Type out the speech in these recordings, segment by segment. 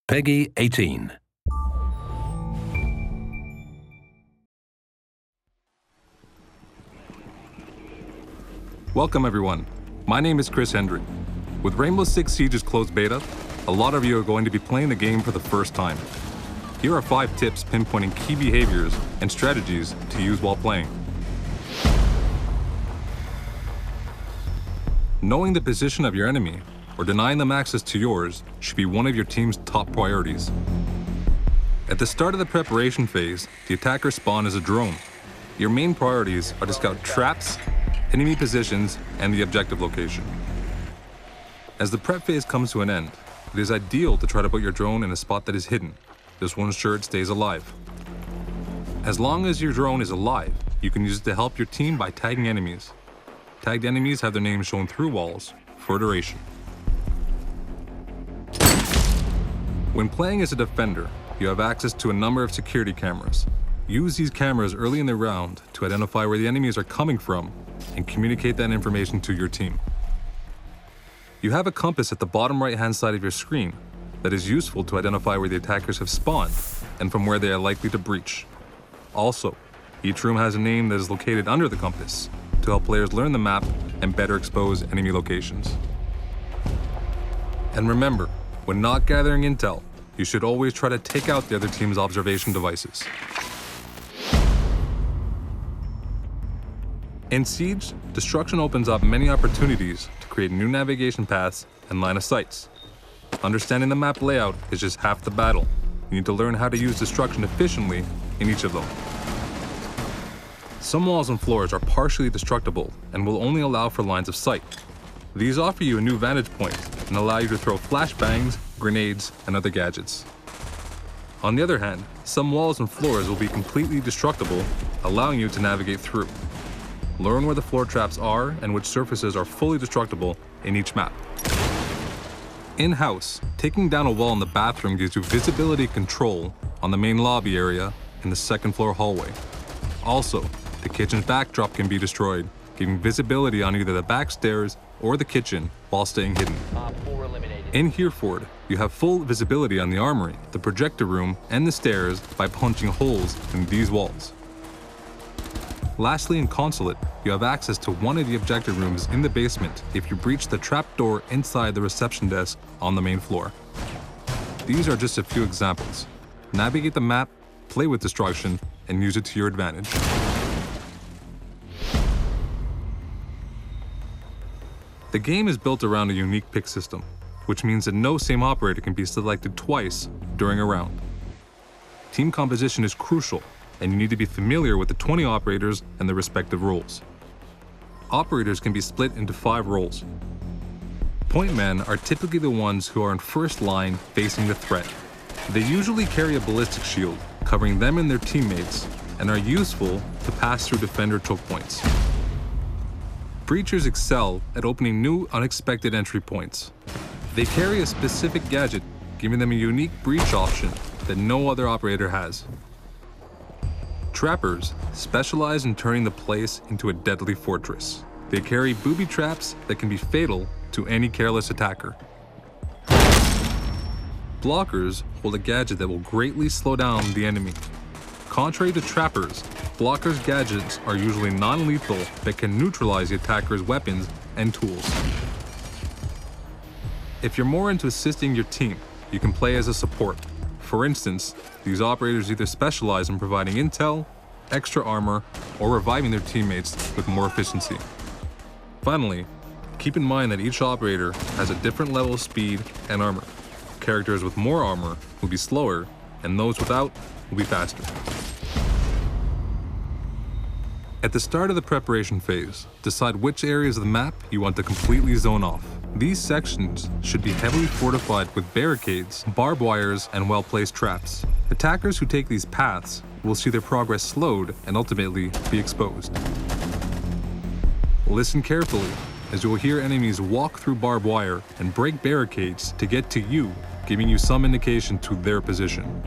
Peggy 18. Welcome everyone, my name is Chris Hendry. With Rainbow Six Siege's closed beta, a lot of you are going to be playing the game for the first time. Here are 5 tips pinpointing key behaviors and strategies to use while playing. Knowing the position of your enemy or denying them access to yours should be one of your team's top priorities. At the start of the preparation phase, the attacker spawn is a drone. Your main priorities are to scout traps, enemy positions, and the objective location. As the prep phase comes to an end, it is ideal to try to put your drone in a spot that is hidden. This will ensure it stays alive. As long as your drone is alive, you can use it to help your team by tagging enemies. Tagged enemies have their names shown through walls for duration. When playing as a defender, you have access to a number of security cameras. Use these cameras early in the round to identify where the enemies are coming from and communicate that information to your team. You have a compass at the bottom right-hand side of your screen that is useful to identify where the attackers have spawned and from where they are likely to breach. Also, each room has a name that is located under the compass to help players learn the map and better expose enemy locations. And remember, when not gathering intel, you should always try to take out the other team's observation devices. In Siege, destruction opens up many opportunities to create new navigation paths and line of sights. Understanding the map layout is just half the battle. You need to learn how to use destruction efficiently in each of them. Some walls and floors are partially destructible and will only allow for lines of sight. These offer you a new vantage point and allow you to throw flashbangs, grenades, and other gadgets. On the other hand, some walls and floors will be completely destructible, allowing you to navigate through. Learn where the floor traps are and which surfaces are fully destructible in each map. In-house, taking down a wall in the bathroom gives you visibility control on the main lobby area in the second floor hallway. Also, the kitchen's backdrop can be destroyed, giving visibility on either the back stairs or the kitchen while staying hidden. In Hereford, you have full visibility on the armory, the projector room, and the stairs by punching holes in these walls. Lastly, in Consulate, you have access to one of the objective rooms in the basement if you breach the trapdoor inside the reception desk on the main floor. These are just a few examples. Navigate the map, play with destruction, and use it to your advantage. The game is built around a unique pick system, which means that no same operator can be selected twice during a round. Team composition is crucial, and you need to be familiar with the 20 operators and their respective roles. Operators can be split into 5 roles. Point men are typically the ones who are in first line facing the threat. They usually carry a ballistic shield, covering them and their teammates, and are useful to pass through defender choke points. Breachers excel at opening new, unexpected entry points. They carry a specific gadget, giving them a unique breach option that no other operator has. Trappers specialize in turning the place into a deadly fortress. They carry booby traps that can be fatal to any careless attacker. Blockers hold a gadget that will greatly slow down the enemy. Contrary to trappers, blockers' gadgets are usually non-lethal but can neutralize the attacker's weapons and tools. If you're more into assisting your team, you can play as a support. For instance, these operators either specialize in providing intel, extra armor, or reviving their teammates with more efficiency. Finally, keep in mind that each operator has a different level of speed and armor. Characters with more armor will be slower, and those without will be faster. At the start of the preparation phase, decide which areas of the map you want to completely zone off. These sections should be heavily fortified with barricades, barbed wires, and well-placed traps. Attackers who take these paths will see their progress slowed and ultimately be exposed. Listen carefully, as you will hear enemies walk through barbed wire and break barricades to get to you, giving you some indication to their position.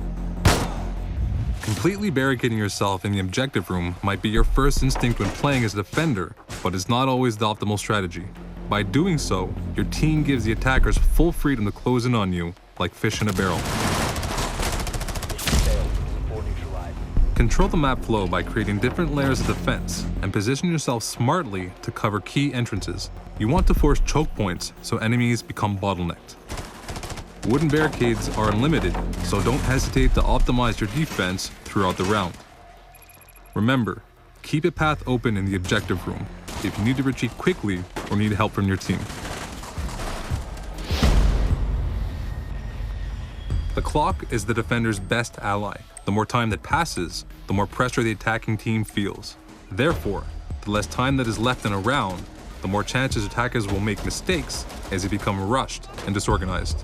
Completely barricading yourself in the objective room might be your first instinct when playing as a defender, but it's not always the optimal strategy. By doing so, your team gives the attackers full freedom to close in on you like fish in a barrel. Control the map flow by creating different layers of defense and position yourself smartly to cover key entrances. You want to force choke points so enemies become bottlenecked. Wooden barricades are unlimited, so don't hesitate to optimize your defense throughout the round. Remember, keep a path open in the objective room if you need to retreat quickly or need help from your team. The clock is the defender's best ally. The more time that passes, the more pressure the attacking team feels. Therefore, the less time that is left in a round, the more chances attackers will make mistakes as they become rushed and disorganized.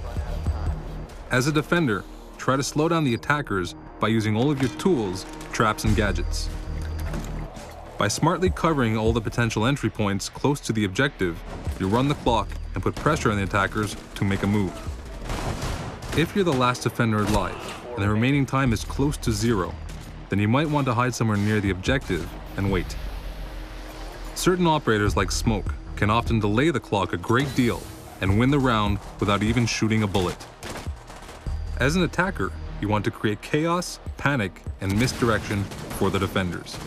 As a defender, try to slow down the attackers by using all of your tools, traps, and gadgets. By smartly covering all the potential entry points close to the objective, you run the clock and put pressure on the attackers to make a move. If you're the last defender alive, and the remaining time is close to 0, then you might want to hide somewhere near the objective and wait. Certain operators like Smoke can often delay the clock a great deal and win the round without even shooting a bullet. As an attacker, you want to create chaos, panic, and misdirection for the defenders.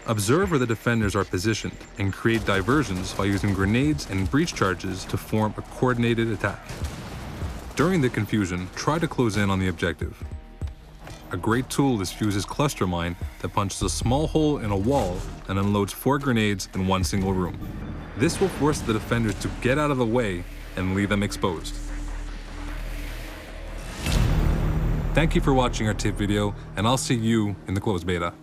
Observe where the defenders are positioned and create diversions by using grenades and breach charges to form a coordinated attack. During the confusion, try to close in on the objective. A great tool is Fuse's cluster mine that punches a small hole in a wall and unloads 4 grenades in one single room. This will force the defenders to get out of the way and leave them exposed. Thank you for watching our tip video, and I'll see you in the closed beta.